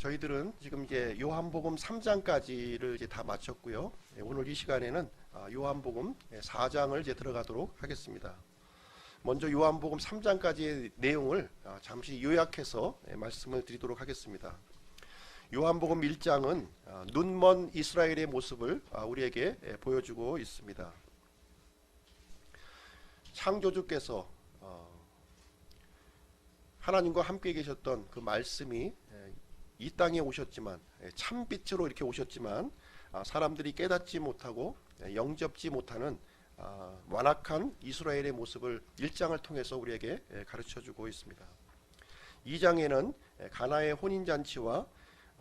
저희들은 지금 이제 요한복음 3장까지를 이제 다 마쳤고요. 오늘 이 시간에는 요한복음 4장을 이제 들어가도록 하겠습니다. 먼저 요한복음 3장까지의 내용을 잠시 요약해서 말씀을 드리도록 하겠습니다. 요한복음 1장은 눈먼 이스라엘의 모습을 우리에게 보여주고 있습니다. 창조주께서 하나님과 함께 계셨던 그 말씀이 이 땅에 오셨지만 참빛으로 이렇게 오셨지만 사람들이 깨닫지 못하고 영접지 못하는 완악한 이스라엘의 모습을 1장을 통해서 우리에게 가르쳐주고 있습니다. 2장에는 가나의 혼인잔치와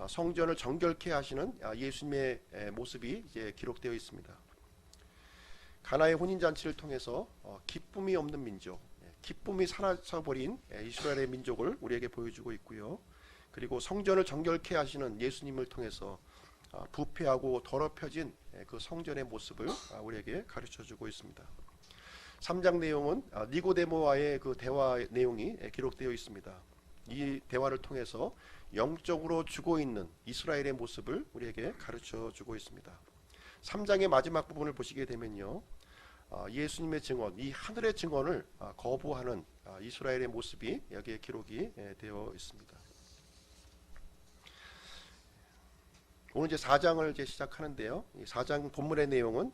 성전을 정결케 하시는 예수님의 모습이 이제 기록되어 있습니다. 가나의 혼인잔치를 통해서 기쁨이 없는 민족, 기쁨이 사라져버린 이스라엘의 민족을 우리에게 보여주고 있고요. 그리고 성전을 정결케 하시는 예수님을 통해서 부패하고 더럽혀진 그 성전의 모습을 우리에게 가르쳐주고 있습니다. 3장 내용은 니고데모와의 그 대화 내용이 기록되어 있습니다. 이 대화를 통해서 영적으로 죽어있는 이스라엘의 모습을 우리에게 가르쳐주고 있습니다. 3장의 마지막 부분을 보시게 되면요, 예수님의 증언, 이 하늘의 증언을 거부하는 이스라엘의 모습이 여기에 기록이 되어 있습니다. 오늘 이제 4장을 이제 시작하는데요. 이 4장 본문의 내용은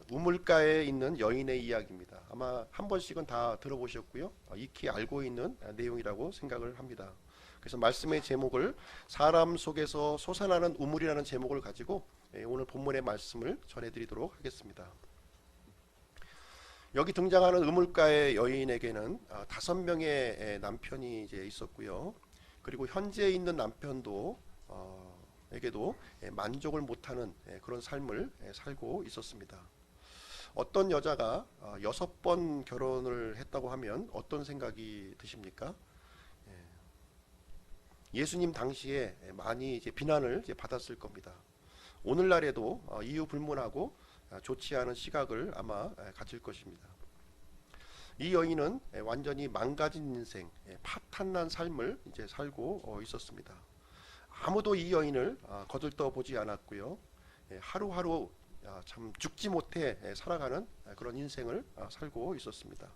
우물가에 있는 여인의 이야기입니다. 아마 한 번씩은 다 들어보셨고요. 익히 알고 있는 내용이라고 생각을 합니다. 그래서 말씀의 제목을 사람 속에서 솟아나는 우물이라는 제목을 가지고 오늘 본문의 말씀을 전해드리도록 하겠습니다. 여기 등장하는 우물가의 여인에게는 5명의 남편이 이제 있었고요. 그리고 현재 있는 남편도 에게도 만족을 못하는 그런 삶을 살고 있었습니다. 어떤 여자가 6번 결혼을 했다고 하면 어떤 생각이 드십니까? 예수님 당시에 많이 이제 비난을 이제 받았을 겁니다. 오늘날에도 이유 불문하고 좋지 않은 시각을 아마 가질 것입니다. 이 여인은 완전히 망가진 인생, 파탄난 삶을 이제 살고 있었습니다. 아무도 이 여인을 거들떠 보지 않았고요. 하루하루 참 죽지 못해 살아가는 그런 인생을 살고 있었습니다.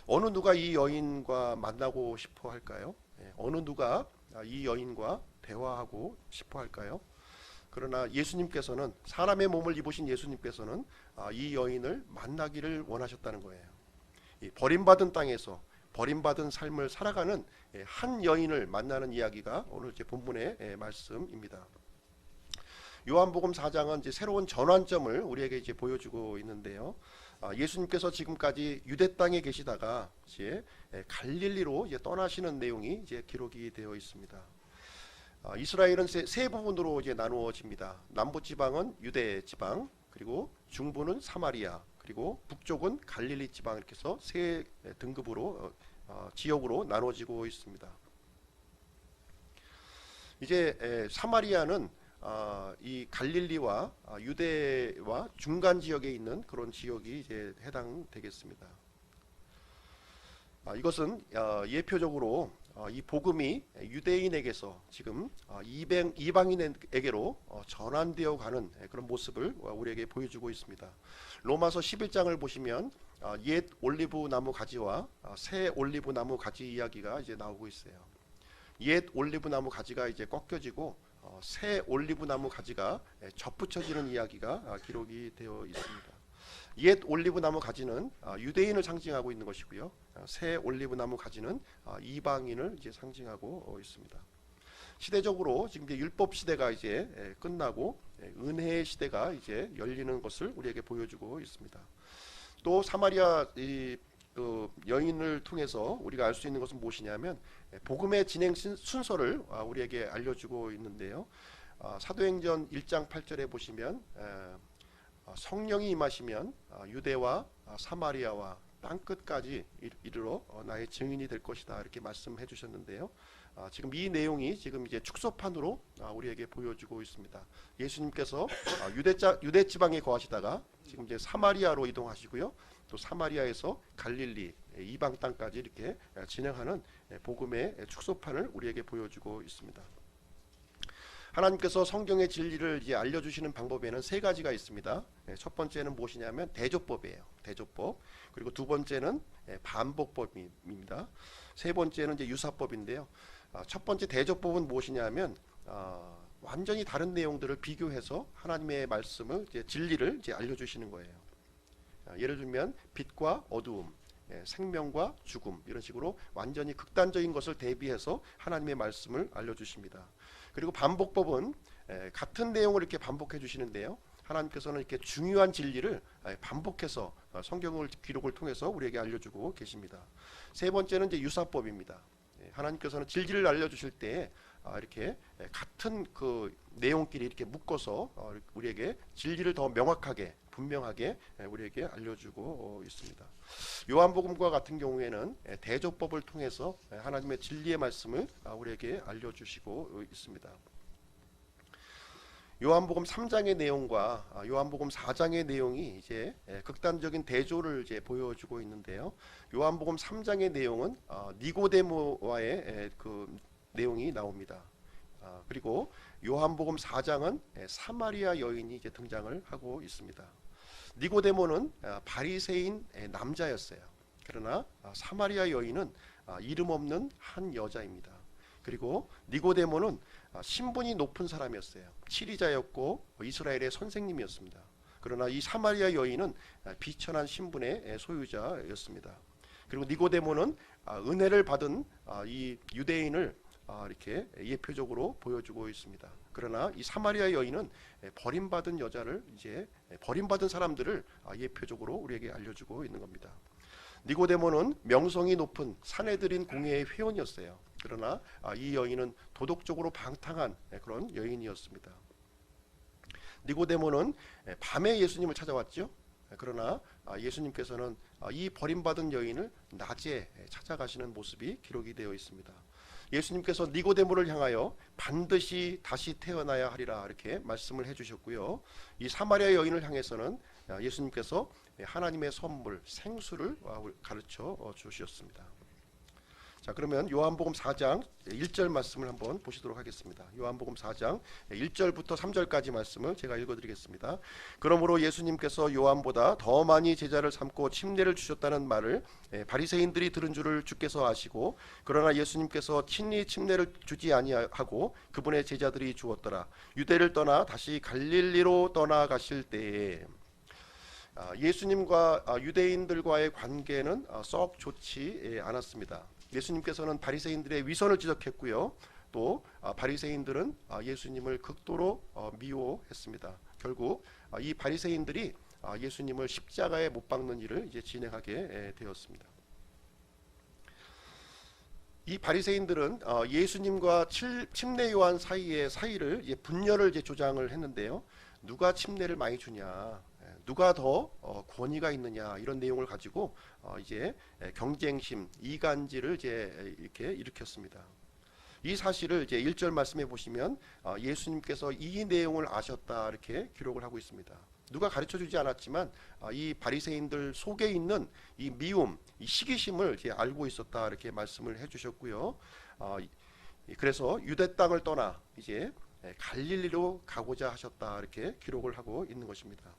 어느 누가 이 여인과 만나고 싶어 할까요? 어느 누가 이 여인과 대화하고 싶어 할까요? 그러나 예수님께서는, 사람의 몸을 입으신 예수님께서는 이 여인을 만나기를 원하셨다는 거예요. 이 버림받은 땅에서 버림받은 삶을 살아가는 한 여인을 만나는 이야기가 오늘 제 본문의 말씀입니다. 요한복음 4장은 이제 새로운 전환점을 우리에게 이제 보여주고 있는데요. 예수님께서 지금까지 유대 땅에 계시다가 이제 갈릴리로 이제 떠나시는 내용이 이제 기록이 되어 있습니다. 이스라엘은 세 부분으로 이제 나누어집니다. 남부 지방은 유대 지방, 그리고 중부는 사마리아, 그리고 북쪽은 갈릴리 지방, 이렇게 해서 세 등급으로 지역으로 나눠지고 있습니다. 이제 사마리아는 이 갈릴리와 유대와 중간 지역에 있는 그런 지역이 이제 해당되겠습니다. 이것은 예표적으로 이 복음이 유대인에게서 지금 이방인에게로 전환되어 가는 그런 모습을 우리에게 보여주고 있습니다. 로마서 11장을 보시면 옛 올리브 나무 가지와 새 올리브 나무 가지 이야기가 이제 나오고 있어요. 옛 올리브 나무 가지가 이제 꺾여지고 새 올리브 나무 가지가 접붙여지는 이야기가 기록이 되어 있습니다. 옛 올리브 나무 가지는 유대인을 상징하고 있는 것이고요. 새 올리브 나무 가지는 이방인을 이제 상징하고 있습니다. 시대적으로 지금 이제 율법 시대가 이제 끝나고 은혜의 시대가 이제 열리는 것을 우리에게 보여주고 있습니다. 또 사마리아 그 여인을 통해서 우리가 알 수 있는 것은 무엇이냐면 복음의 진행 순서를 우리에게 알려주고 있는데요. 사도행전 1장 8절에 보시면 성령이 임하시면 유대와 사마리아와 땅끝까지 이르러 나의 증인이 될 것이다, 이렇게 말씀해 주셨는데요. 지금 이 내용이 지금 이제 축소판으로 우리에게 보여주고 있습니다. 예수님께서 유대 지방에 거하시다가 지금 이제 사마리아로 이동하시고요. 또 사마리아에서 갈릴리 이방 땅까지 이렇게 진행하는 복음의 축소판을 우리에게 보여주고 있습니다. 하나님께서 성경의 진리를 이제 알려주시는 방법에는 세 가지가 있습니다. 첫 번째는 무엇이냐면 대조법이에요. 대조법. 그리고 두 번째는 반복법입니다. 세 번째는 이제 유사법인데요. 첫 번째 대조법은 무엇이냐면 완전히 다른 내용들을 비교해서 하나님의 말씀을 이제 진리를 이제 알려주시는 거예요. 예를 들면 빛과 어두움, 생명과 죽음, 이런 식으로 완전히 극단적인 것을 대비해서 하나님의 말씀을 알려주십니다. 그리고 반복법은 같은 내용을 이렇게 반복해 주시는데요. 하나님께서는 이렇게 중요한 진리를 반복해서 성경을 기록을 통해서 우리에게 알려주고 계십니다. 세 번째는 이제 유사법입니다. 하나님께서는 진리를 알려주실 때 이렇게 같은 그 내용끼리 이렇게 묶어서 우리에게 진리를 더 명확하게 분명하게 우리에게 알려주고 있습니다. 요한복음과 같은 경우에는 대조법을 통해서 하나님의 진리의 말씀을 우리에게 알려주시고 있습니다. 요한복음 3장의 내용과 요한복음 4장의 내용이 이제 극단적인 대조를 이제 보여주고 있는데요. 요한복음 3장의 내용은 니고데모와의 그 내용이 나옵니다. 그리고 요한복음 4장은 사마리아 여인이 이제 등장을 하고 있습니다. 니고데모는 바리새인 남자였어요. 그러나 사마리아 여인은 이름 없는 한 여자입니다. 그리고 니고데모는 신분이 높은 사람이었어요. 치리자였고 이스라엘의 선생님이었습니다. 그러나 이 사마리아 여인은 비천한 신분의 소유자였습니다. 그리고 니고데모는 은혜를 받은 이 유대인을 이렇게 예표적으로 보여주고 있습니다. 그러나 이 사마리아 여인은 버림받은 여자를 이제 버림받은 사람들을 예표적으로 우리에게 알려주고 있는 겁니다. 니고데모는 명성이 높은 사내들인 공회의 회원이었어요. 그러나 이 여인은 도덕적으로 방탕한 그런 여인이었습니다. 니고데모는 밤에 예수님을 찾아왔죠. 그러나 예수님께서는 이 버림받은 여인을 낮에 찾아가시는 모습이 기록이 되어 있습니다. 예수님께서 니고데모를 향하여 반드시 다시 태어나야 하리라 이렇게 말씀을 해주셨고요. 이 사마리아 여인을 향해서는 예수님께서 하나님의 선물 생수를 가르쳐 주셨습니다. 자, 그러면 요한복음 4장 1절 말씀을 한번 보시도록 하겠습니다. 요한복음 4장 1절부터 3절까지 말씀을 제가 읽어드리겠습니다. 그러므로 예수님께서 요한보다 더 많이 제자를 삼고 침례를 주셨다는 말을 바리새인들이 들은 줄을 주께서 아시고, 그러나 예수님께서 친히 침례를 주지 아니하고 그분의 제자들이 주었더라. 유대를 떠나 다시 갈릴리로 떠나가실 때에 예수님과 유대인들과의 관계는 썩 좋지 않았습니다. 예수님께서는 바리새인들의 위선을 지적했고요. 또 바리새인들은 예수님을 극도로 미워했습니다. 결국 이 바리새인들이 예수님을 십자가에 못 박는 일을 이제 진행하게 되었습니다. 이 바리새인들은 예수님과 침례 요한 사이의 사이를 분열을 이제 조장을 했는데요. 누가 침례를 많이 주냐, 누가 더 권위가 있느냐, 이런 내용을 가지고 이제 경쟁심, 이간질을 이제 이렇게 일으켰습니다. 이 사실을 이제 1절 말씀해 보시면 예수님께서 이 내용을 아셨다 이렇게 기록을 하고 있습니다. 누가 가르쳐 주지 않았지만 이 바리새인들 속에 있는 이 미움, 이 시기심을 이제 알고 있었다 이렇게 말씀을 해주셨고요. 그래서 유대 땅을 떠나 이제 갈릴리로 가고자 하셨다 이렇게 기록을 하고 있는 것입니다.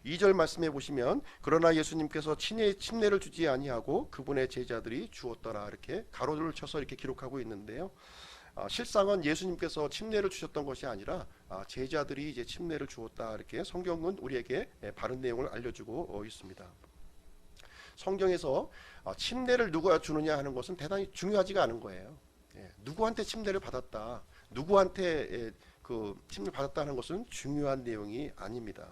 2절 말씀해 보시면 그러나 예수님께서 친히 침례를 주지 아니하고 그분의 제자들이 주었더라 이렇게 가로를 쳐서 이렇게 기록하고 있는데요. 실상은 예수님께서 침례를 주셨던 것이 아니라 제자들이 이제 침례를 주었다 이렇게 성경은 우리에게 바른 내용을 알려주고 있습니다. 성경에서 침례를 누가 주느냐 하는 것은 대단히 중요하지가 않은 거예요. 누구한테 침례를 받았다, 누구한테 그 침례를 받았다는 것은 중요한 내용이 아닙니다.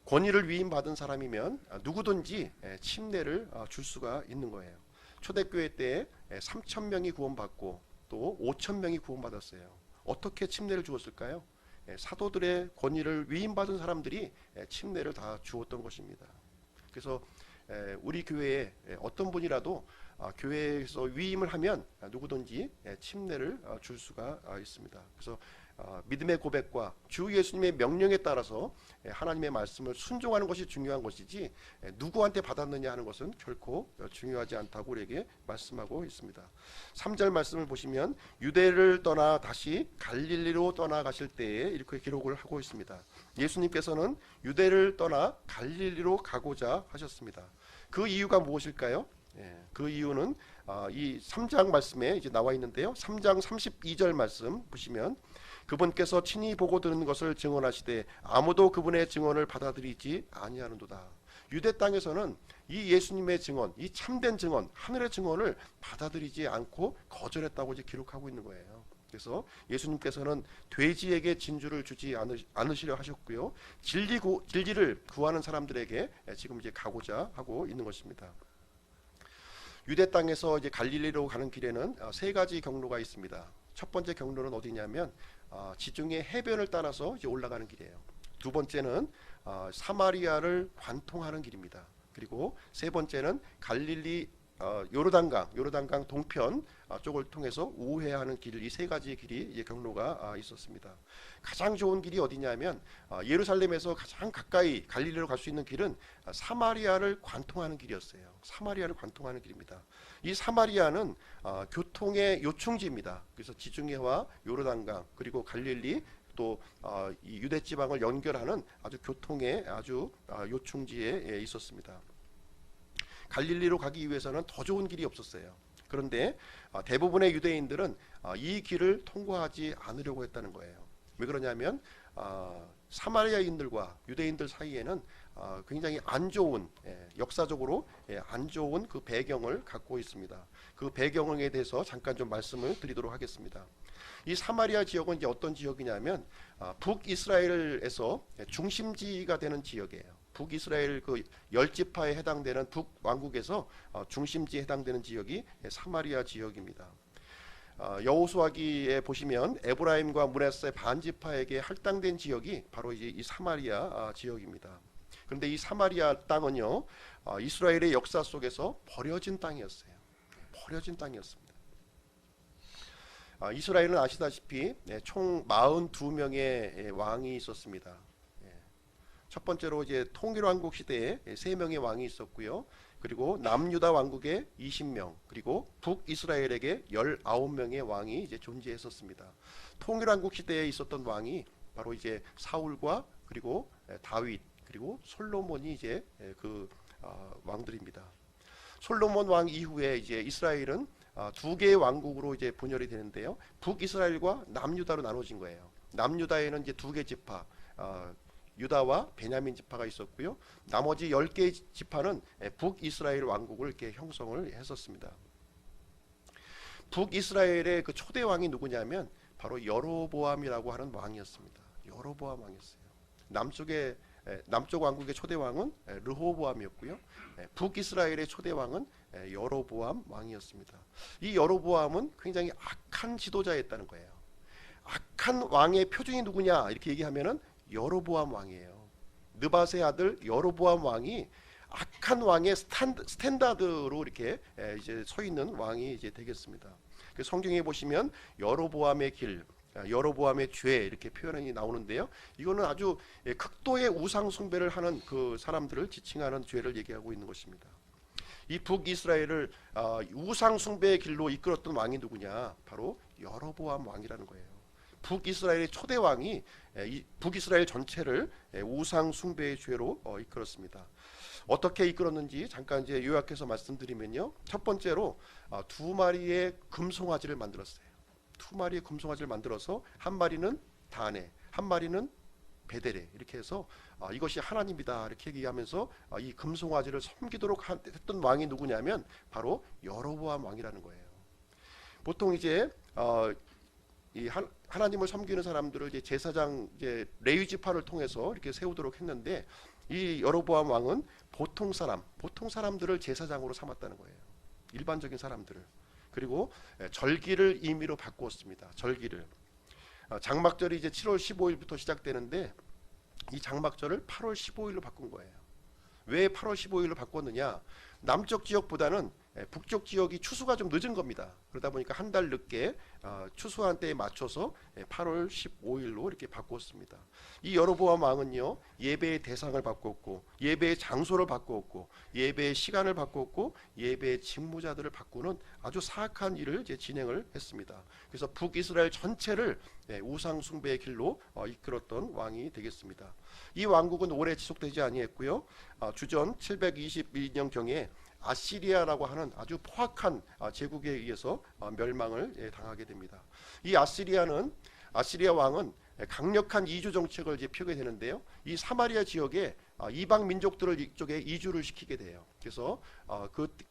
권위를 위임받은 사람이면 누구든지 침례를 줄 수가 있는 거예요. 초대교회 때 3,000명이 구원받고 또 5,000명이 구원받았어요. 어떻게 침례를 주었을까요? 사도들의 권위를 위임받은 사람들이 침례를 다 주었던 것입니다. 그래서 우리 교회에 어떤 분이라도 교회에서 위임을 하면 누구든지 침례를 줄 수가 있습니다. 그래서 믿음의 고백과 주 예수님의 명령에 따라서 하나님의 말씀을 순종하는 것이 중요한 것이지 누구한테 받았느냐 하는 것은 결코 중요하지 않다고 우리에게 말씀하고 있습니다. 3절 말씀을 보시면 유대를 떠나 다시 갈릴리로 떠나가실 때에 이렇게 기록을 하고 있습니다. 예수님께서는 유대를 떠나 갈릴리로 가고자 하셨습니다. 그 이유가 무엇일까요? 그 이유는 이 3장 말씀에 이제 나와 있는데요. 3장 32절 말씀 보시면 그분께서 친히 보고 들은 것을 증언하시되 아무도 그분의 증언을 받아들이지 아니하는도다. 유대 땅에서는 이 예수님의 증언, 이 참된 증언, 하늘의 증언을 받아들이지 않고 거절했다고 이제 기록하고 있는 거예요. 그래서 예수님께서는 돼지에게 진주를 주지 않으시려 하셨고요. 진리를 구하는 사람들에게 지금 이제 가고자 하고 있는 것입니다. 유대 땅에서 이제 갈릴리로 가는 길에는 세 가지 경로가 있습니다. 첫 번째 경로는 어디냐면 지중해 해변을 따라서 이제 올라가는 길이에요. 두 번째는 사마리아를 관통하는 길입니다. 그리고 세 번째는 갈릴리 요르단강 동편 쪽을 통해서 우회하는 길, 이 세 가지 길이 이제 경로가 있었습니다. 가장 좋은 길이 어디냐면 예루살렘에서 가장 가까이 갈릴리로 갈 수 있는 길은 사마리아를 관통하는 길이었어요. 사마리아를 관통하는 길입니다. 이 사마리아는 교통의 요충지입니다. 그래서 지중해와 요르단강 그리고 갈릴리 또 이 유대 지방을 연결하는 아주 교통의 아주 요충지에 있었습니다. 갈릴리로 가기 위해서는 더 좋은 길이 없었어요. 그런데 대부분의 유대인들은 이 길을 통과하지 않으려고 했다는 거예요. 왜 그러냐면 사마리아인들과 유대인들 사이에는 굉장히 안 좋은 역사적으로 안 좋은 그 배경을 갖고 있습니다. 그 배경에 대해서 잠깐 좀 말씀을 드리도록 하겠습니다. 이 사마리아 지역은 이제 어떤 지역이냐면 북이스라엘에서 중심지가 되는 지역이에요. 북이스라엘 그 10지파에 해당되는 북왕국에서 중심지에 해당되는 지역이 사마리아 지역입니다. 여호수아기에 보시면 에브라임과 므낫세 반지파에게 할당된 지역이 바로 이제 이 사마리아 지역입니다. 그런데 이 사마리아 땅은요, 이스라엘의 역사 속에서 버려진 땅이었어요. 버려진 땅이었습니다. 이스라엘은 아시다시피 총 42명의 왕이 있었습니다. 첫 번째로 이제 통일왕국 시대에 3명의 왕이 있었고요. 그리고 남유다 왕국에 20명, 그리고 북이스라엘에게 19명의 왕이 이제 존재했었습니다. 통일왕국 시대에 있었던 왕이 바로 이제 사울과 그리고 다윗 그리고 솔로몬이 이제 그 왕들입니다. 솔로몬 왕 이후에 이제 이스라엘은 두 개의 왕국으로 이제 분열이 되는데요. 북이스라엘과 남유다로 나눠진 거예요. 남유다에는 이제 두 개 지파, 유다와 베냐민 지파가 있었고요. 나머지 10개의 지파는 북이스라엘 왕국을 이렇게 형성을 했었습니다. 북이스라엘의 그 초대 왕이 누구냐면 바로 여로보암이라고 하는 왕이었습니다. 여로보암 왕이었어요. 남쪽 왕국의 초대 왕은 르호보암이었고요. 북이스라엘의 초대 왕은 여로보암 왕이었습니다. 이 여로보암은 굉장히 악한 지도자였다는 거예요. 악한 왕의 표준이 누구냐 이렇게 얘기하면은 여로보암 왕이에요. 느밧의 아들 여로보암 왕이 악한 왕의 스탠다드로 이렇게 이제 서 있는 왕이 이제 되겠습니다. 성경에 보시면 여로보암의 길, 여로보암의 죄 이렇게 표현이 나오는데요. 이거는 아주 극도의 우상 숭배를 하는 그 사람들을 지칭하는 죄를 얘기하고 있는 것입니다. 이 북이스라엘을 우상 숭배의 길로 이끌었던 왕이 누구냐? 바로 여로보암 왕이라는 거예요. 북이스라엘의 초대 왕이 북이스라엘 전체를 우상 숭배의 죄로 이끌었습니다. 어떻게 이끌었는지 잠깐 이제 요약해서 말씀드리면요. 첫 번째로 두 마리의 금송아지를 만들었어요. 두 마리의 금송아지를 만들어서 한 마리는 다네, 한 마리는 베데레 이렇게 해서 이것이 하나님이다 이렇게 얘기하면서 이 금송아지를 섬기도록 했던 왕이 누구냐면 바로 여로보암 왕이라는 거예요. 보통 이제 이 하나님을 섬기는 사람들을 이제 제사장 이제 레위 지파를 통해서 이렇게 세우도록 했는데 이 여로보암 왕은 보통 사람들을 제사장으로 삼았다는 거예요. 일반적인 사람들을. 그리고 절기를 임의로 바꾸었습니다. 절기를. 장막절이 이제 7월 15일부터 시작되는데 이 장막절을 8월 15일로 바꾼 거예요. 왜 8월 15일로 바꿨느냐? 남쪽 지역보다는 북쪽 지역이 추수가 좀 늦은 겁니다. 그러다 보니까 한 달 늦게 추수한 때에 맞춰서 8월 15일로 이렇게 바꿨습니다. 이 여로보암 왕은요, 예배의 대상을 바꿨고, 예배의 장소를 바꿨고, 예배의 시간을 바꿨고, 예배의 직무자들을 바꾸는 아주 사악한 일을 이제 진행을 했습니다. 그래서 북이스라엘 전체를 우상 숭배의 길로 이끌었던 왕이 되겠습니다. 이 왕국은 오래 지속되지 아니했고요. 주전 722년 경에 아시리아라고 하는 아주 포악한 제국에 의해서 멸망을 당하게 됩니다. 이 아시리아 왕은 강력한 이주 정책을 이제 펴게 되는데요. 이 사마리아 지역에 이방 민족들을 이쪽에 이주를 시키게 돼요. 그래서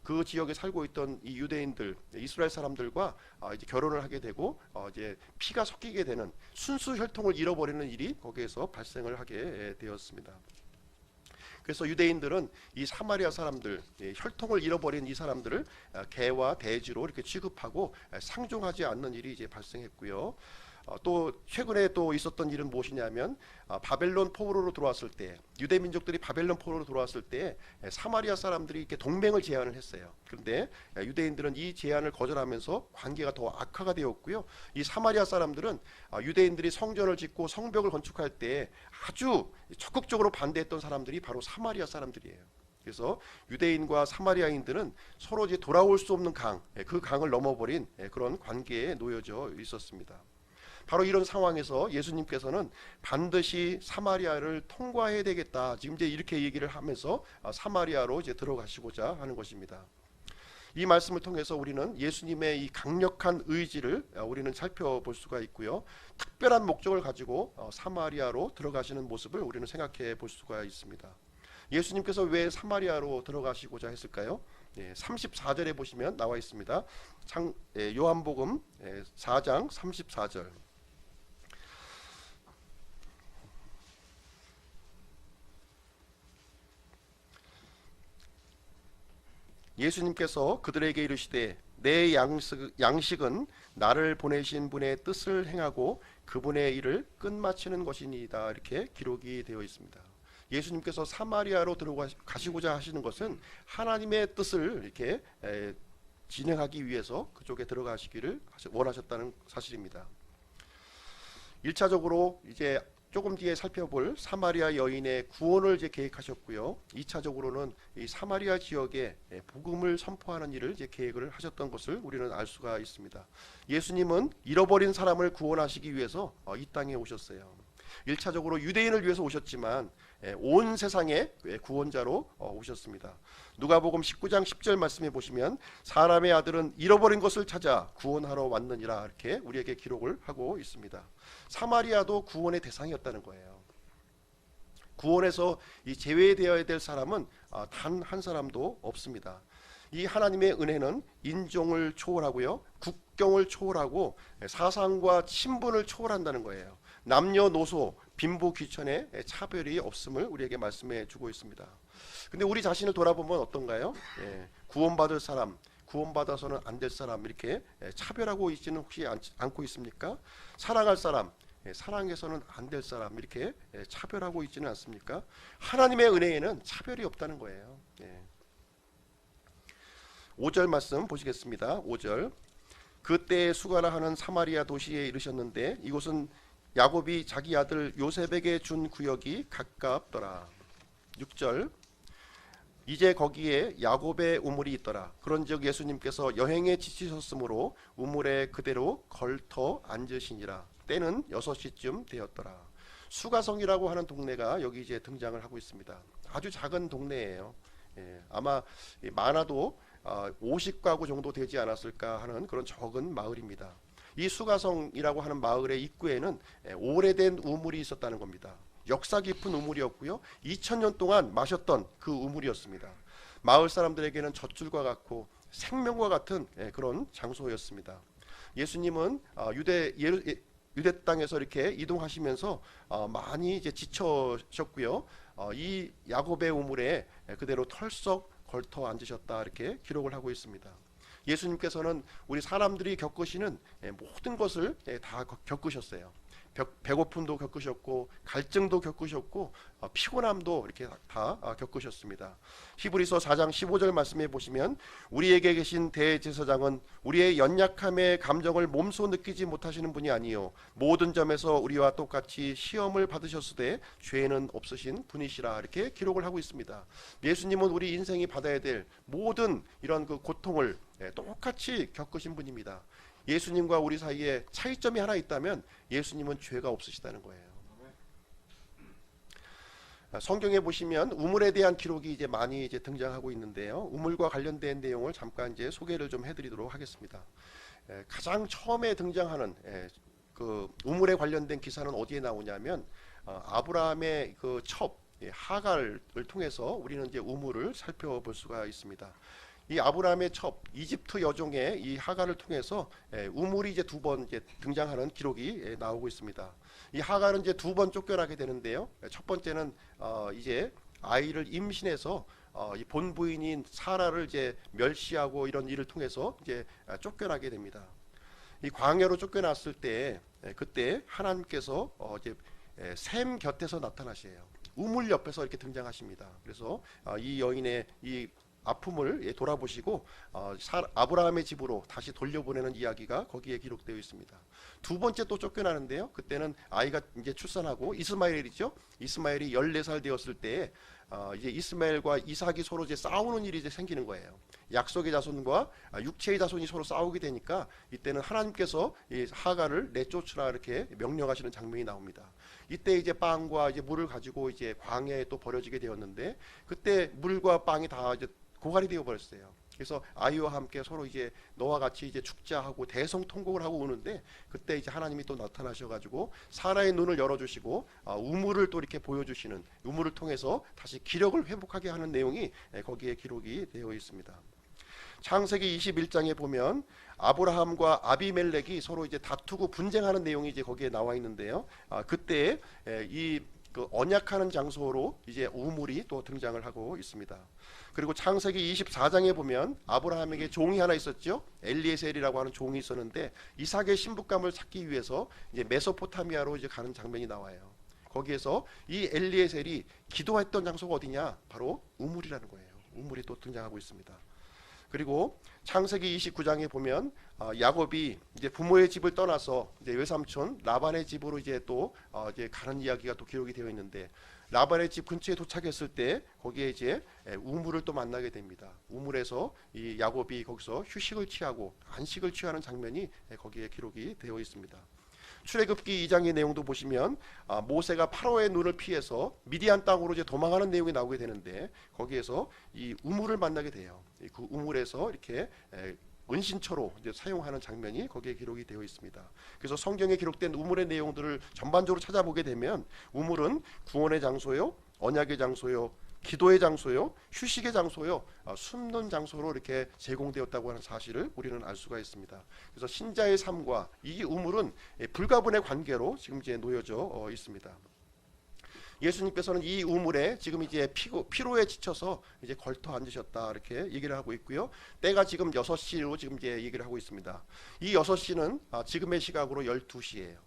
그 지역에 살고 있던 이 유대인들, 이스라엘 사람들과 이제 결혼을 하게 되고 이제 피가 섞이게 되는 순수 혈통을 잃어버리는 일이 거기에서 발생을 하게 되었습니다. 그래서 유대인들은 이 사마리아 사람들, 혈통을 잃어버린 이 사람들을 개와 돼지로 이렇게 취급하고 상종하지 않는 일이 이제 발생했고요. 또 최근에 또 있었던 일은 무엇이냐면 바벨론 포로로 들어왔을 때, 유대 민족들이 바벨론 포로로 들어왔을 때 사마리아 사람들이 이렇게 동맹을 제안을 했어요. 그런데 유대인들은 이 제안을 거절하면서 관계가 더 악화가 되었고요. 이 사마리아 사람들은 유대인들이 성전을 짓고 성벽을 건축할 때 아주 적극적으로 반대했던 사람들이 바로 사마리아 사람들이에요. 그래서 유대인과 사마리아인들은 서로 이제 돌아올 수 없는 그 강을 넘어버린 그런 관계에 놓여져 있었습니다. 바로 이런 상황에서 예수님께서는 반드시 사마리아를 통과해야 되겠다. 지금 이제 이렇게 얘기를 하면서 사마리아로 이제 들어가시고자 하는 것입니다. 이 말씀을 통해서 우리는 예수님의 이 강력한 의지를 우리는 살펴볼 수가 있고요. 특별한 목적을 가지고 사마리아로 들어가시는 모습을 우리는 생각해 볼 수가 있습니다. 예수님께서 왜 사마리아로 들어가시고자 했을까요? 34절에 보시면 나와 있습니다. 요한복음 4장 34절. 예수님께서 그들에게 이르시되 내 양식은 나를 보내신 분의 뜻을 행하고 그분의 일을 끝마치는 것이니이다. 이렇게 기록이 되어 있습니다. 예수님께서 사마리아로 들어가시고자 하시는 것은 하나님의 뜻을 이렇게 진행하기 위해서 그쪽에 들어가시기를 원하셨다는 사실입니다. 1차적으로 이제 조금 뒤에 살펴볼 사마리아 여인의 구원을 이제 계획하셨고요. 2차적으로는 이 사마리아 지역에 복음을 선포하는 일을 이제 계획을 하셨던 것을 우리는 알 수가 있습니다. 예수님은 잃어버린 사람을 구원하시기 위해서 이 땅에 오셨어요. 1차적으로 유대인을 위해서 오셨지만 온 세상의 구원자로 오셨습니다. 누가복음 19장 10절 말씀해 보시면 사람의 아들은 잃어버린 것을 찾아 구원하러 왔느니라 이렇게 우리에게 기록을 하고 있습니다. 사마리아도 구원의 대상이었다는 거예요. 구원에서 이 제외되어야 될 사람은 단 한 사람도 없습니다. 이 하나님의 은혜는 인종을 초월하고요, 국경을 초월하고 사상과 신분을 초월한다는 거예요. 남녀노소, 빈부 귀천의 차별이 없음을 우리에게 말씀해 주고 있습니다. 근데 우리 자신을 돌아보면 어떤가요? 구원받을 사람, 구원받아서는 안 될 사람 이렇게 차별하고 있지는 혹시 않고 있습니까? 사랑할 사람, 사랑해서는 안 될 사람 이렇게 차별하고 있지는 않습니까? 하나님의 은혜에는 차별이 없다는 거예요. 5절 말씀 보시겠습니다. 5절. 그때 수가라 하는 사마리아 도시에 이르셨는데 이곳은 야곱이 자기 아들 요셉에게 준 구역이 가깝더라. 6절. 이제 거기에 야곱의 우물이 있더라. 그런즉 예수님께서 여행에 지치셨으므로 우물에 그대로 걸터 앉으시니라. 때는 6시쯤 되었더라. 수가성이라고 하는 동네가 여기 이제 등장을 하고 있습니다. 아주 작은 동네예요. 아마 많아도 50가구 정도 되지 않았을까 하는 그런 적은 마을입니다. 이 수가성이라고 하는 마을의 입구에는 오래된 우물이 있었다는 겁니다. 역사 깊은 우물이었고요. 2000년 동안 마셨던 그 우물이었습니다. 마을 사람들에게는 젖줄과 같고 생명과 같은 그런 장소였습니다. 예수님은 유대 땅에서 이렇게 이동하시면서 많이 이제 지쳐셨고요. 이 야곱의 우물에 그대로 털썩 걸터 앉으셨다 이렇게 기록을 하고 있습니다. 예수님께서는 우리 사람들이 겪으시는 모든 것을 다 겪으셨어요. 배고픔도 겪으셨고 갈증도 겪으셨고 피곤함도 이렇게 다 겪으셨습니다. 히브리서 4장 15절 말씀에 보시면 우리에게 계신 대제사장은 우리의 연약함의 감정을 몸소 느끼지 못하시는 분이 아니요 모든 점에서 우리와 똑같이 시험을 받으셨으되 죄는 없으신 분이시라 이렇게 기록을 하고 있습니다. 예수님은 우리 인생이 받아야 될 모든 이런 그 고통을 똑같이 겪으신 분입니다. 예수님과 우리 사이에 차이점이 하나 있다면 예수님은 죄가 없으시다는 거예요. 성경에 보시면 우물에 대한 기록이 이제 많이 이제 등장하고 있는데요. 우물과 관련된 내용을 잠깐 이제 소개를 좀 해드리도록 하겠습니다. 가장 처음에 등장하는 그 우물에 관련된 기사는 어디에 나오냐면 아브라함의 그 첩 하갈을 통해서 우리는 이제 우물을 살펴볼 수가 있습니다. 이 아브라함의 첩 이집트 여종의 이 하갈을 통해서 우물이 이제 두 번 이제 등장하는 기록이 나오고 있습니다. 이 하갈은 이제 두 번 쫓겨나게 되는데요. 첫 번째는 이제 아이를 임신해서 이 본부인인 사라를 이제 멸시하고 이런 일을 통해서 이제 쫓겨나게 됩니다. 이 광야로 쫓겨났을 때 그때 하나님께서 이제 샘 곁에서 나타나셔요. 우물 옆에서 이렇게 등장하십니다. 그래서 이 여인의 이 아픔을 돌아보시고 아브라함의 집으로 다시 돌려보내는 이야기가 거기에 기록되어 있습니다. 두 번째 또 쫓겨나는데요. 그때는 아이가 이제 출산하고 이스마엘이죠. 이스마엘이 14살 되었을 때 이제 이스마엘과 이삭이 서로 이제 싸우는 일이 이제 생기는 거예요. 약속의 자손과 육체의 자손이 서로 싸우게 되니까 이때는 하나님께서 이 하갈을 내쫓으라 이렇게 명령하시는 장면이 나옵니다. 이때 이제 빵과 이제 물을 가지고 이제 광야에 또 버려지게 되었는데 그때 물과 빵이 다 이제 고갈이 되어 버렸어요. 그래서 아이와 함께 서로 이제 너와 같이 이제 죽자 하고 대성통곡을 하고 오는데 그때 이제 하나님이 또 나타나셔가지고 사라의 눈을 열어주시고 우물을 또 이렇게 보여주시는 우물을 통해서 다시 기력을 회복하게 하는 내용이 거기에 기록이 되어 있습니다. 창세기 21장에 보면 아브라함과 아비멜렉이 서로 이제 다투고 분쟁하는 내용이 이제 거기에 나와 있는데요. 그때 이 그 언약하는 장소로 이제 우물이 또 등장을 하고 있습니다. 그리고 창세기 24장에 보면 아브라함에게 종이 하나 있었죠. 엘리에셀이라고 하는 종이 있었는데 이삭의 신부감을 찾기 위해서 이제 메소포타미아로 이제 가는 장면이 나와요. 거기에서 이 엘리에셀이 기도했던 장소가 어디냐? 바로 우물이라는 거예요. 우물이 또 등장하고 있습니다. 그리고 창세기 29장에 보면 야곱이 이제 부모의 집을 떠나서 이제 외삼촌 라반의 집으로 이제 또 이제 가는 이야기가 또 기록이 되어 있는데 라반의 집 근처에 도착했을 때 거기에 이제 우물을 또 만나게 됩니다. 우물에서 이 야곱이 거기서 휴식을 취하고 안식을 취하는 장면이 거기에 기록이 되어 있습니다. 출애굽기 2장의 내용도 보시면 모세가 파로의 눈을 피해서 미디안 땅으로 이제 도망하는 내용이 나오게 되는데 거기에서 이 우물을 만나게 돼요. 그 우물에서 이렇게 은신처로 이제 사용하는 장면이 거기에 기록이 되어 있습니다. 그래서 성경에 기록된 우물의 내용들을 전반적으로 찾아보게 되면 우물은 구원의 장소요, 언약의 장소요, 기도의 장소요, 휴식의 장소요, 숨는 장소로 이렇게 제공되었다고 하는 사실을 우리는 알 수가 있습니다. 그래서 신자의 삶과 이 우물은 불가분의 관계로 지금 이제 놓여져 있습니다. 예수님께서는 이 우물에 지금 이제 피로에 지쳐서 이제 걸터 앉으셨다 이렇게 얘기를 하고 있고요. 때가 지금 6시로 지금 이제 얘기를 하고 있습니다. 이 6시는 지금의 시각으로 12시예요.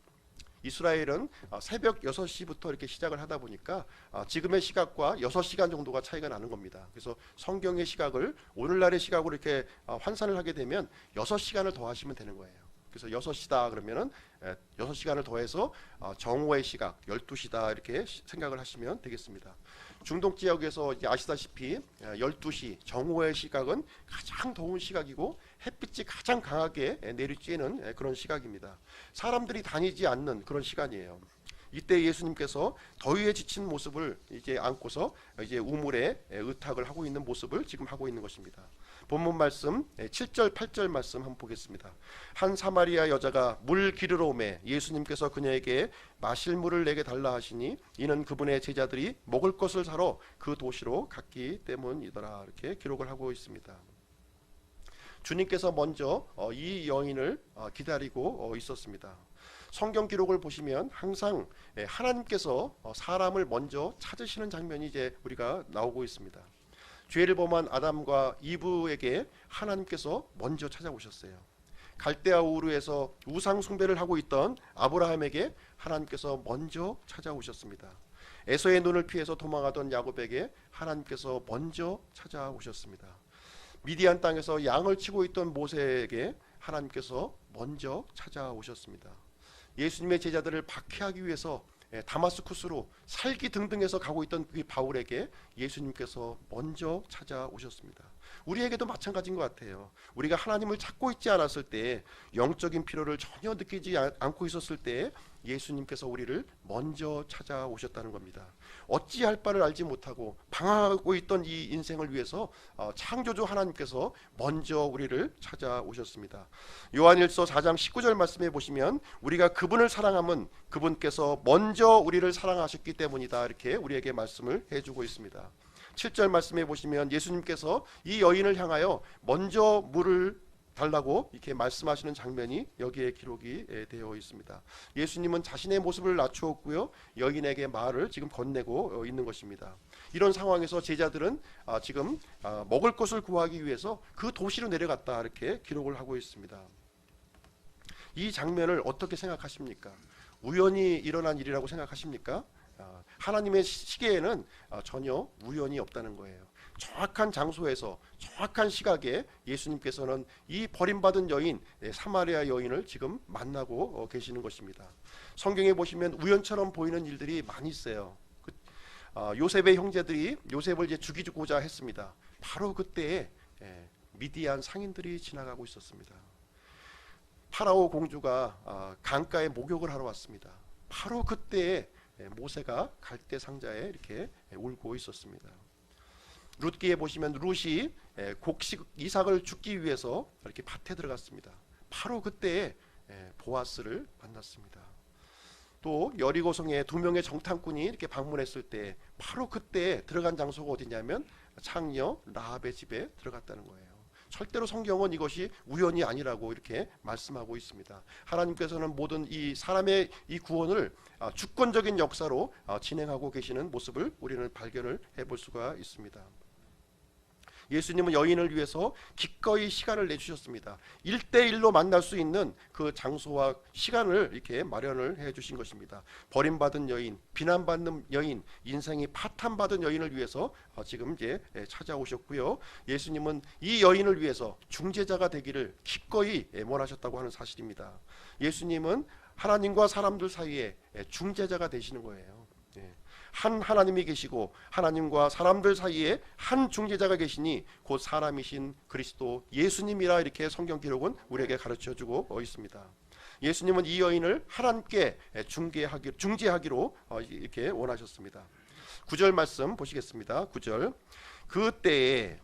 이스라엘은 새벽 6시부터 이렇게 시작을 하다 보니까 지금의 시각과 6시간 정도가 차이가 나는 겁니다. 그래서 성경의 시각을 오늘날의 시각으로 이렇게 환산을 하게 되면 6시간을 더하시면 되는 거예요. 그래서 6시다 그러면은 6시간을 더해서 정오의 시각 12시다 이렇게 생각을 하시면 되겠습니다. 중동 지역에서 이제 아시다시피 12시 정오의 시각은 가장 더운 시각이고 햇빛이 가장 강하게 내리쬐는 그런 시각입니다. 사람들이 다니지 않는 그런 시간이에요. 이때 예수님께서 더위에 지친 모습을 이제 안고서 이제 우물에 의탁을 하고 있는 모습을 지금 하고 있는 것입니다. 본문 말씀 7절 8절 말씀 한번 보겠습니다. 한 사마리아 여자가 물 기르러 오매 예수님께서 그녀에게 마실 물을 내게 달라 하시니 이는 그분의 제자들이 먹을 것을 사러 그 도시로 갔기 때문이더라 이렇게 기록을 하고 있습니다. 주님께서 먼저 이 여인을 기다리고 있었습니다. 성경 기록을 보시면 항상 하나님께서 사람을 먼저 찾으시는 장면이 이제 우리가 나오고 있습니다. 죄를 범한 아담과 이브에게 하나님께서 먼저 찾아오셨어요. 갈대아 우르에서 우상 숭배를 하고 있던 아브라함에게 하나님께서 먼저 찾아오셨습니다. 에서의 눈을 피해서 도망하던 야곱에게 하나님께서 먼저 찾아오셨습니다. 미디안 땅에서 양을 치고 있던 모세에게 하나님께서 먼저 찾아오셨습니다. 예수님의 제자들을 박해하기 위해서 다마스쿠스로 살기등등해서 가고 있던 그 바울에게 예수님께서 먼저 찾아오셨습니다. 우리에게도 마찬가지인 것 같아요. 우리가 하나님을 찾고 있지 않았을 때, 영적인 필요를 전혀 느끼지 않고 있었을 때 예수님께서 우리를 먼저 찾아오셨다는 겁니다. 어찌할 바를 알지 못하고 방황하고 있던 이 인생을 위해서 창조주 하나님께서 먼저 우리를 찾아오셨습니다. 요한일서 4장 19절 말씀에 보시면 우리가 그분을 사랑함은 그분께서 먼저 우리를 사랑하셨기 때문이다, 이렇게 우리에게 말씀을 해주고 있습니다. 7절 말씀에 보시면 예수님께서 이 여인을 향하여 먼저 물을 달라고 이렇게 말씀하시는 장면이 여기에 기록이 되어 있습니다. 예수님은 자신의 모습을 낮추었고요, 여인에게 말을 지금 건네고 있는 것입니다. 이런 상황에서 제자들은 지금 먹을 것을 구하기 위해서 그 도시로 내려갔다, 이렇게 기록을 하고 있습니다. 이 장면을 어떻게 생각하십니까? 우연히 일어난 일이라고 생각하십니까? 하나님의 시계에는 전혀 우연이 없다는 거예요. 정확한 장소에서 정확한 시각에 예수님께서는 이 버림받은 여인, 사마리아 여인을 지금 만나고 계시는 것입니다. 성경에 보시면 우연처럼 보이는 일들이 많이 있어요. 요셉의 형제들이 요셉을 이제 죽이고자 했습니다. 바로 그때에 미디안 상인들이 지나가고 있었습니다. 파라오 공주가 강가에 목욕을 하러 왔습니다. 바로 그때에 모세가 갈대 상자에 이렇게 울고 있었습니다. 룻기에 보시면 룻이 곡식 이삭을 죽기 위해서 이렇게 밭에 들어갔습니다. 바로 그때에 보아스를 만났습니다. 또 여리고성에 2명의 정탐꾼이 이렇게 방문했을 때 바로 그때 들어간 장소가 어디냐면 창녀 라합의 집에 들어갔다는 거예요. 절대로 성경은 이것이 우연이 아니라고 이렇게 말씀하고 있습니다. 하나님께서는 모든 이 사람의 이 구원을 주권적인 역사로 진행하고 계시는 모습을 우리는 발견을 해볼 수가 있습니다. 예수님은 여인을 위해서 기꺼이 시간을 내주셨습니다. 1대1로 만날 수 있는 그 장소와 시간을 이렇게 마련을 해주신 것입니다. 버림받은 여인, 비난받는 여인, 인생이 파탄받은 여인을 위해서 지금 이제 찾아오셨고요. 예수님은 이 여인을 위해서 중재자가 되기를 기꺼이 원하셨다고 하는 사실입니다. 예수님은 하나님과 사람들 사이에 중재자가 되시는 거예요. 한 하나님이 계시고 하나님과 사람들 사이에 한 중재자가 계시니 곧 사람이신 그리스도 예수님이라, 이렇게 성경 기록은 우리에게 가르쳐주고 있습니다. 예수님은 이 여인을 하나님께 중재하기로 이렇게 원하셨습니다. 9절 말씀 보시겠습니다. 9절, 그때에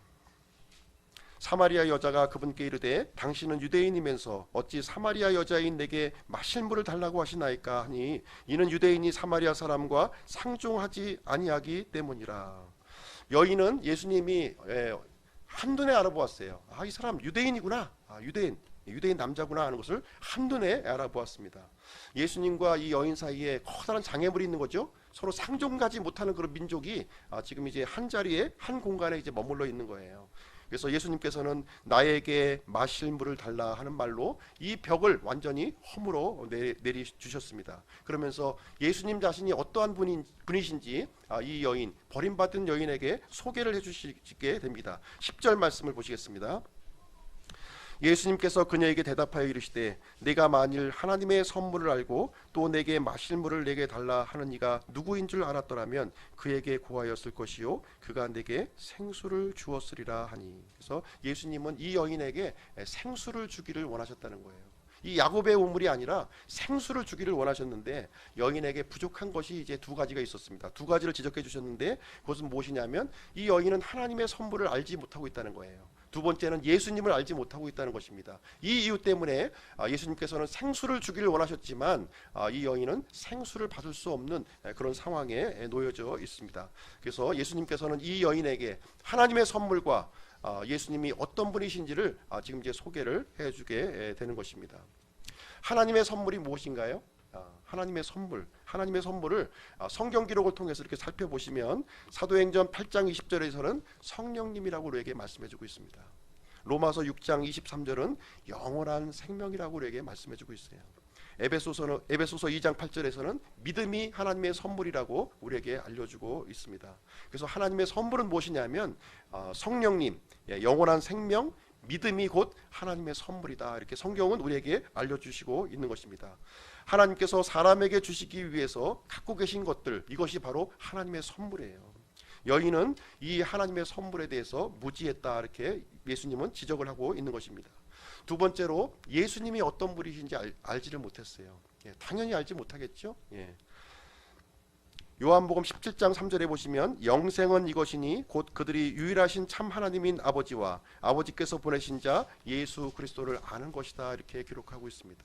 사마리아 여자가 그분께 이르되 당신은 유대인이면서 어찌 사마리아 여자인 내게 마실 물을 달라고 하시나이까 하니 이는 유대인이 사마리아 사람과 상종하지 아니하기 때문이라. 여인은 예수님이 한눈에 알아보았어요. 이 사람 유대인이구나, 유대인 남자구나 하는 것을 한눈에 알아보았습니다. 예수님과 이 여인 사이에 커다란 장애물이 있는 거죠. 서로 상종하지 못하는 그런 민족이 지금 이제 한 자리에 한 공간에 이제 머물러 있는 거예요. 그래서 예수님께서는 나에게 마실 물을 달라 하는 말로 이 벽을 완전히 허물어 내리주셨습니다. 그러면서 예수님 자신이 어떠한 분이신지 이 여인, 버림받은 여인에게 소개를 해주시게 됩니다. 10절 말씀을 보시겠습니다. 예수님께서 그녀에게 대답하여 이르시되 내가 만일 하나님의 선물을 알고 또 내게 마실 물을 내게 달라 하는 이가 누구인 줄 알았더라면 그에게 구하였을 것이요 그가 내게 생수를 주었으리라 하니. 그래서 예수님은 이 여인에게 생수를 주기를 원하셨다는 거예요. 이 야곱의 우물이 아니라 생수를 주기를 원하셨는데 여인에게 부족한 것이 이제 2가지가 있었습니다. 2가지를 지적해 주셨는데 그것은 무엇이냐면 이 여인은 하나님의 선물을 알지 못하고 있다는 거예요. 2번째는 예수님을 알지 못하고 있다는 것입니다. 이 이유 때문에 예수님께서는 생수를 주기를 원하셨지만 이 여인은 생수를 받을 수 없는 그런 상황에 놓여져 있습니다. 그래서 예수님께서는 이 여인에게 하나님의 선물과 예수님이 어떤 분이신지를 지금 이제 소개를 해주게 되는 것입니다. 하나님의 선물이 무엇인가요? 하나님의 선물을 성경 기록을 통해서 이렇게 살펴보시면 사도행전 8장 20절에서는 성령님이라고 우리에게 말씀해주고 있습니다. 로마서 6장 23절은 영원한 생명이라고 우리에게 말씀해주고 있어요. 에베소서 2장 8절에서는 믿음이 하나님의 선물이라고 우리에게 알려주고 있습니다. 그래서 하나님의 선물은 무엇이냐면 성령님, 영원한 생명, 믿음이 곧 하나님의 선물이다. 이렇게 성경은 우리에게 알려주시고 있는 것입니다. 하나님께서 사람에게 주시기 위해서 갖고 계신 것들, 이것이 바로 하나님의 선물이에요. 여인은 이 하나님의 선물에 대해서 무지했다, 이렇게 예수님은 지적을 하고 있는 것입니다. 두 번째로 예수님이 어떤 분이신지 알지를 못했어요. 당연히 알지 못하겠죠. 요한복음 17장 3절에 보시면 영생은 이것이니 곧 그들이 유일하신 참 하나님인 아버지와 아버지께서 보내신 자 예수 그리스도를 아는 것이다, 이렇게 기록하고 있습니다.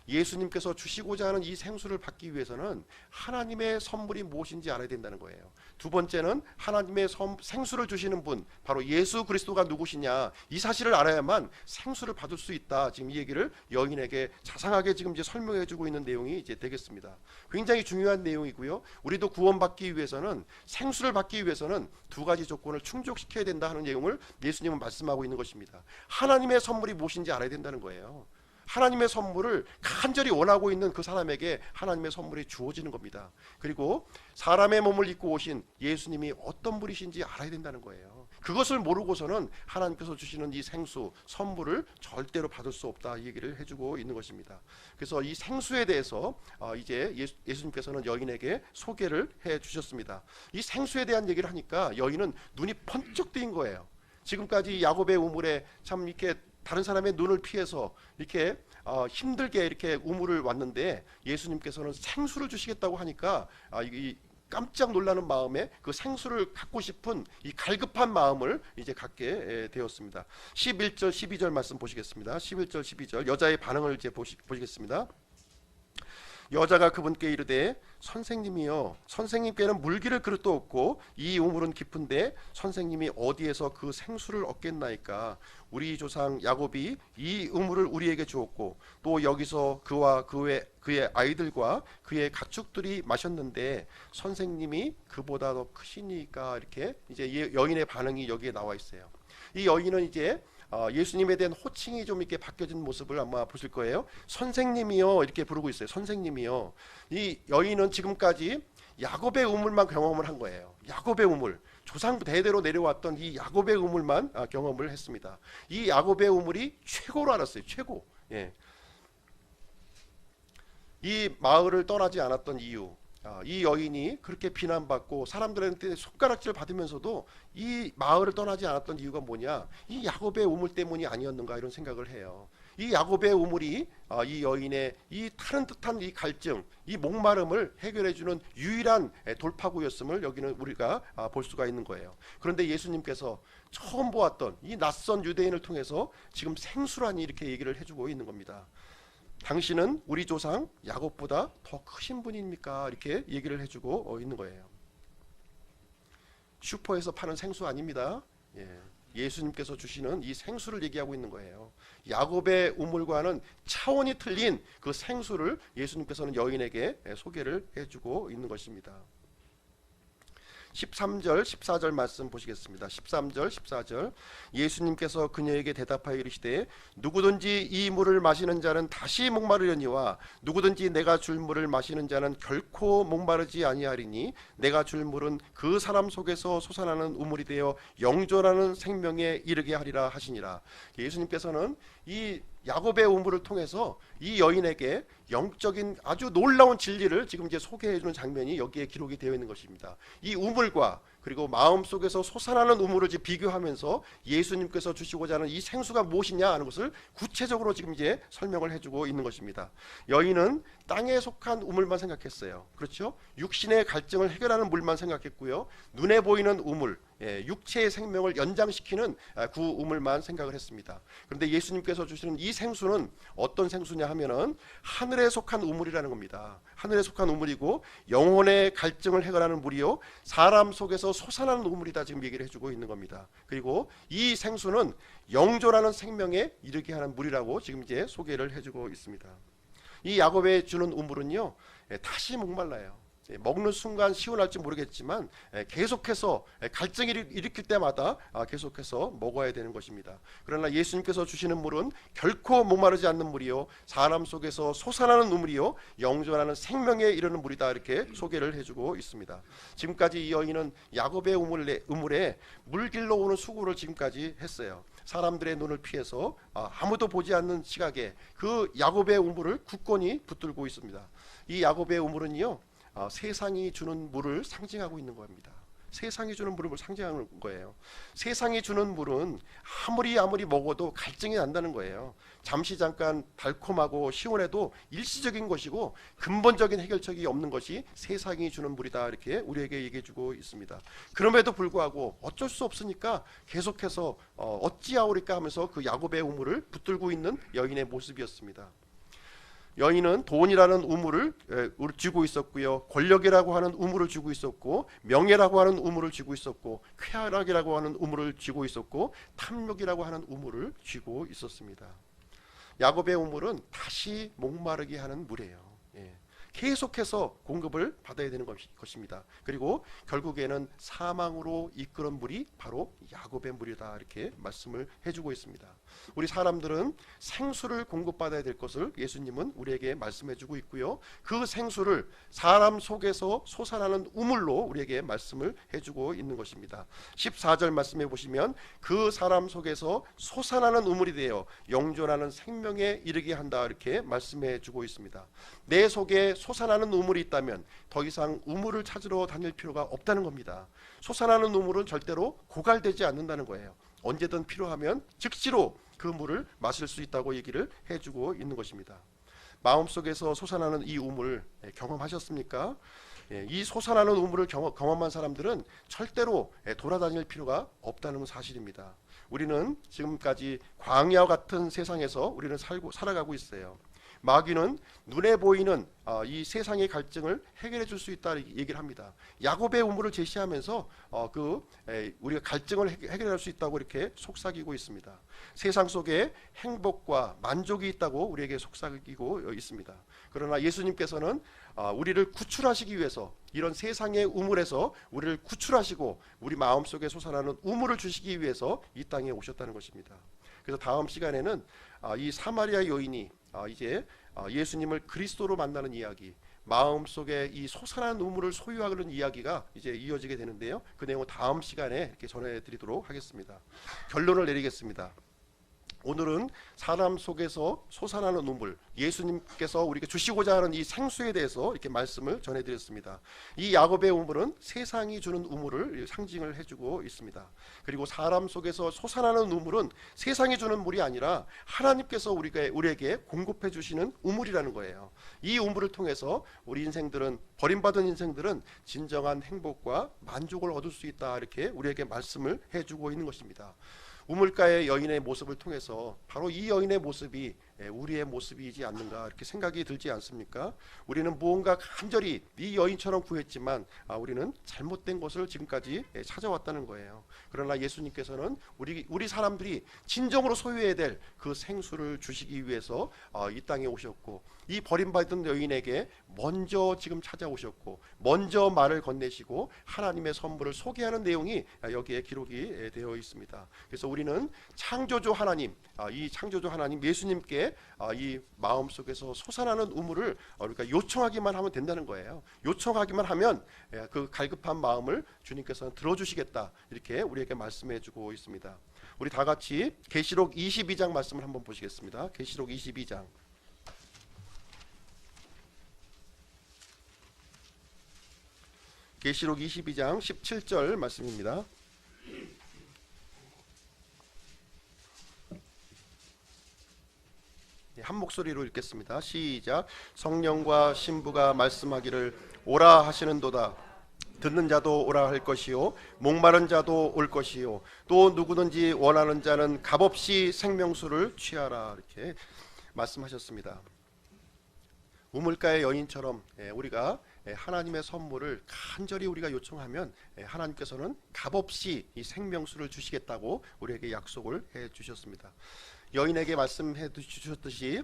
예수님께서 주시고자 하는 이 생수를 받기 위해서는 하나님의 선물이 무엇인지 알아야 된다는 거예요. 두 번째는 하나님의 생수를 주시는 분, 바로 예수 그리스도가 누구시냐, 이 사실을 알아야만 생수를 받을 수 있다. 지금 이 얘기를 여인에게 자상하게 지금 이제 설명해 주고 있는 내용이 이제 되겠습니다. 굉장히 중요한 내용이고요. 우리도 구원받기 위해서는, 생수를 받기 위해서는 두 가지 조건을 충족시켜야 된다 하는 내용을 예수님은 말씀하고 있는 것입니다. 하나님의 선물이 무엇인지 알아야 된다는 거예요. 하나님의 선물을 간절히 원하고 있는 그 사람에게 하나님의 선물이 주어지는 겁니다. 그리고 사람의 몸을 입고 오신 예수님이 어떤 분이신지 알아야 된다는 거예요. 그것을 모르고서는 하나님께서 주시는 이 생수, 선물을 절대로 받을 수 없다, 이 얘기를 해주고 있는 것입니다. 그래서 이 생수에 대해서 이제 예수님께서는 여인에게 소개를 해주셨습니다. 이 생수에 대한 얘기를 하니까 여인은 눈이 번쩍 뜨인 거예요. 지금까지 야곱의 우물에 참 이렇게 다른 사람의 눈을 피해서 이렇게 힘들게 이렇게 우물을 왔는데 예수님께서는 생수를 주시겠다고 하니까 이 깜짝 놀라는 마음에 그 생수를 갖고 싶은 이 갈급한 마음을 이제 갖게 되었습니다. 11절 12절 말씀 보시겠습니다. 11절 12절 여자의 반응을 이제 보시겠습니다. 여자가 그분께 이르되 선생님이여, 선생님께는 물기를 그릇도 없고 이 우물은 깊은데 선생님이 어디에서 그 생수를 얻겠나이까? 우리 조상 야곱이 이 우물을 우리에게 주었고 또 여기서 그와 그의 아이들과 그의 가축들이 마셨는데 선생님이 그보다 더 크시니까, 이렇게 이제 여인의 반응이 여기에 나와 있어요. 이 여인은 이제 예수님에 대한 호칭이 좀 이렇게 바뀌어진 모습을 아마 보실 거예요. 선생님이요, 이렇게 부르고 있어요. 선생님이요. 이 여인은 지금까지 야곱의 우물만 경험을 한 거예요. 야곱의 우물, 조상 대대로 내려왔던 이 야곱의 우물만 경험을 했습니다. 이 야곱의 우물이 최고로 알았어요. 최고. 이 마을을 떠나지 않았던 이유, 이 여인이 그렇게 비난받고 사람들한테 손가락질 받으면서도 이 마을을 떠나지 않았던 이유가 뭐냐, 이 야곱의 우물 때문이 아니었는가, 이런 생각을 해요. 이 야곱의 우물이 이 여인의 이 타는 듯한 이 갈증, 이 목마름을 해결해주는 유일한 돌파구였음을 여기는 우리가 볼 수가 있는 거예요. 그런데 예수님께서 처음 보았던 이 낯선 유대인을 통해서 지금 생수라니 이렇게 얘기를 해주고 있는 겁니다. 당신은 우리 조상 야곱보다 더 크신 분입니까? 이렇게 얘기를 해주고 있는 거예요. 슈퍼에서 파는 생수 아닙니다. 예수님께서 주시는 이 생수를 얘기하고 있는 거예요. 야곱의 우물과는 차원이 틀린 그 생수를 예수님께서는 여인에게 소개를 해주고 있는 것입니다. 13절 14절 말씀 보시겠습니다. 13절 14절 예수님께서 그녀에게 대답하여 이르시되 누구든지 이 물을 마시는 자는 다시 목마르려니와 누구든지 내가 줄 물을 마시는 자는 결코 목마르지 아니하리니 내가 줄 물은 그 사람 속에서 솟아나는 우물이 되어 영존하는 생명에 이르게 하리라 하시니라. 예수님께서는 이 야곱의 우물을 통해서 이 여인에게 영적인 아주 놀라운 진리를 지금 이제 소개해 주는 장면이 여기에 기록이 되어 있는 것입니다. 이 우물과 그리고 마음속에서 솟아나는 우물을 비교하면서 예수님께서 주시고자 하는 이 생수가 무엇이냐 하는 것을 구체적으로 지금 이제 설명을 해주고 있는 것입니다. 여인은 땅에 속한 우물만 생각했어요. 그렇죠? 육신의 갈증을 해결하는 물만 생각했고요. 눈에 보이는 우물, 육체의 생명을 연장시키는 그 우물만 생각을 했습니다. 그런데 예수님께서 주시는 이 생수는 어떤 생수냐 하면은 하늘에 속한 우물이라는 겁니다. 하늘에 속한 우물이고 영혼의 갈증을 해결하는 물이요, 사람 속에서 솟아나는 우물이다, 지금 얘기를 해주고 있는 겁니다. 그리고 이 생수는 영존하는 생명에 이르게 하는 물이라고 지금 이제 소개를 해주고 있습니다. 이 야곱에 주는 우물은요, 다시 목말라요. 먹는 순간 시원할지 모르겠지만 계속해서 갈증을 일으킬 때마다 계속해서 먹어야 되는 것입니다. 그러나 예수님께서 주시는 물은 결코 목마르지 않는 물이요, 사람 속에서 솟아나는 우물이요, 영존하는 생명에 이르는 물이다, 이렇게 소개를 해주고 있습니다. 지금까지 이 여인은 야곱의 우물에 물길로 오는 수고를 지금까지 했어요. 사람들의 눈을 피해서 아무도 보지 않는 시각에 그 야곱의 우물을 굳건히 붙들고 있습니다. 이 야곱의 우물은요, 세상이 주는 물을 상징하고 있는 겁니다. 세상이 주는 물을 상징하는 거예요. 세상이 주는 물은 아무리 먹어도 갈증이 난다는 거예요. 잠시 잠깐 달콤하고 시원해도 일시적인 것이고 근본적인 해결책이 없는 것이 세상이 주는 물이다, 이렇게 우리에게 얘기해주고 있습니다. 그럼에도 불구하고 어쩔 수 없으니까 계속해서 어찌하오리까 하면서 그 야곱의 우물을 붙들고 있는 여인의 모습이었습니다. 여인은 돈이라는 우물을 쥐고 있었고요, 권력이라고 하는 우물을 쥐고 있었고, 명예라고 하는 우물을 쥐고 있었고, 쾌락이라고 하는 우물을 쥐고 있었고, 탐욕이라고 하는 우물을 쥐고 있었습니다. 야곱의 우물은 다시 목마르게 하는 물이에요. 계속해서 공급을 받아야 되는 것입니다. 그리고 결국에는 사망으로 이끄는 물이 바로 야곱의 물이다, 이렇게 말씀을 해주고 있습니다. 우리 사람들은 생수를 공급받아야 될 것을 예수님은 우리에게 말씀해주고 있고요, 그 생수를 사람 속에서 솟아나는 우물로 우리에게 말씀을 해주고 있는 것입니다. 14절 말씀해 보시면 그 사람 속에서 솟아나는 우물이 되어 영존하는 생명에 이르게 한다, 이렇게 말씀해주고 있습니다. 내 속에 솟아나는 우물이 있다면 더 이상 우물을 찾으러 다닐 필요가 없다는 겁니다. 솟아나는 우물은 절대로 고갈되지 않는다는 거예요. 언제든 필요하면 즉시로 그 물을 마실 수 있다고 얘기를 해주고 있는 것입니다. 마음속에서 솟아나는 이 우물 경험하셨습니까? 이 솟아나는 우물을 경험한 사람들은 절대로 돌아다닐 필요가 없다는 사실입니다. 우리는 지금까지 광야와 같은 세상에서 우리는 살아가고 있어요. 마귀는 눈에 보이는 이 세상의 갈증을 해결해 줄 수 있다, 얘기를 합니다. 야곱의 우물을 제시하면서 우리가 갈증을 해결할 수 있다고 이렇게 속삭이고 있습니다. 세상 속에 행복과 만족이 있다고 우리에게 속삭이고 있습니다. 그러나 예수님께서는 우리를 구출하시기 위해서 이런 세상의 우물에서 우리를 구출하시고 우리 마음속에 솟아나는 우물을 주시기 위해서 이 땅에 오셨다는 것입니다. 그래서 다음 시간에는 이 사마리아 여인이 이제 예수님을 그리스도로 만나는 이야기, 마음속에 이 솟아나는 우물을 소유하는 이야기가 이제 이어지게 되는데요, 그 내용은 다음 시간에 이렇게 전해드리도록 하겠습니다. 결론을 내리겠습니다. 오늘은 사람 속에서 솟아나는 우물, 예수님께서 우리가 주시고자 하는 이 생수에 대해서 이렇게 말씀을 전해드렸습니다. 이 야곱의 우물은 세상이 주는 우물을 상징을 해주고 있습니다. 그리고 사람 속에서 솟아나는 우물은 세상이 주는 물이 아니라 하나님께서 우리에게 공급해 주시는 우물이라는 거예요. 이 우물을 통해서 우리 인생들은, 버림받은 인생들은 진정한 행복과 만족을 얻을 수 있다, 이렇게 우리에게 말씀을 해주고 있는 것입니다. 우물가의 여인의 모습을 통해서 바로 이 여인의 모습이 우리의 모습이지 않는가, 이렇게 생각이 들지 않습니까? 우리는 무언가 간절히 이 여인처럼 구했지만 우리는 잘못된 것을 지금까지 찾아왔다는 거예요. 그러나 예수님께서는 우리 사람들이 진정으로 소유해야 될 그 생수를 주시기 위해서 이 땅에 오셨고, 이 버림받은 여인에게 먼저 지금 찾아오셨고 먼저 말을 건네시고 하나님의 선물을 소개하는 내용이 여기에 기록이 되어 있습니다. 그래서 우리는 창조주 하나님, 이 창조주 하나님 예수님께 이 마음속에서 솟아나는 우물을 우리가 요청하기만 하면 된다는 거예요. 요청하기만 하면 그 갈급한 마음을 주님께서는 들어주시겠다, 이렇게 우리에게 말씀해 주고 있습니다. 우리 다 같이 계시록 22장 말씀을 한번 보시겠습니다. 계시록 22장. 계시록 22장 17절 말씀입니다. 한 목소리로 읽겠습니다. 시작. 성령과 신부가 말씀하기를 오라 하시는도다. 듣는 자도 오라 할 것이요 목마른 자도 올 것이요 또 누구든지 원하는 자는 값없이 생명수를 취하라, 이렇게 말씀하셨습니다. 우물가의 여인처럼 우리가 하나님의 선물을 간절히 우리가 요청하면 하나님께서는 값없이 이 생명수를 주시겠다고 우리에게 약속을 해 주셨습니다. 여인에게 말씀해 주셨듯이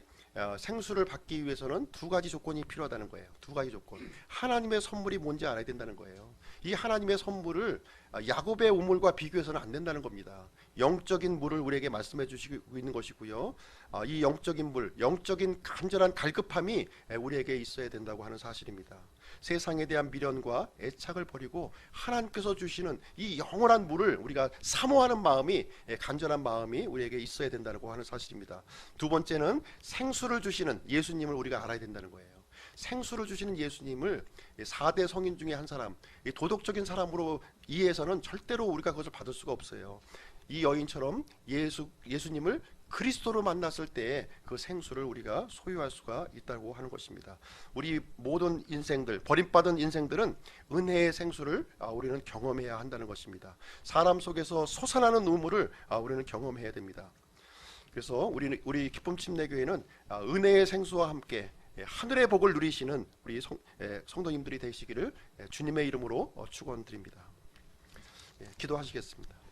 생수를 받기 위해서는 두 가지 조건이 필요하다는 거예요. 두 가지 조건. 하나님의 선물이 뭔지 알아야 된다는 거예요. 이 하나님의 선물을 야곱의 우물과 비교해서는 안 된다는 겁니다. 영적인 물을 우리에게 말씀해 주시고 있는 것이고요. 이 영적인 물, 영적인 간절한 갈급함이 우리에게 있어야 된다고 하는 사실입니다. 세상에 대한 미련과 애착을 버리고 하나님께서 주시는 이 영원한 물을 우리가 사모하는 마음이, 간절한 마음이 우리에게 있어야 된다고 하는 사실입니다. 두 번째는 생수를 주시는 예수님을 우리가 알아야 된다는 거예요. 생수를 주시는 예수님을 4대 성인 중에 한 사람, 도덕적인 사람으로 이해해서는 절대로 우리가 그것을 받을 수가 없어요. 이 여인처럼 예수님을 그리스도로 만났을 때 그 생수를 우리가 소유할 수가 있다고 하는 것입니다. 우리 모든 인생들, 버림받은 인생들은 은혜의 생수를 우리는 경험해야 한다는 것입니다. 사람 속에서 솟아나는 우물을 우리는 경험해야 됩니다. 그래서 우리 기쁨 침례교회는 은혜의 생수와 함께 하늘의 복을 누리시는 우리 성도님들이 되시기를 주님의 이름으로 축원드립니다. 기도하시겠습니다.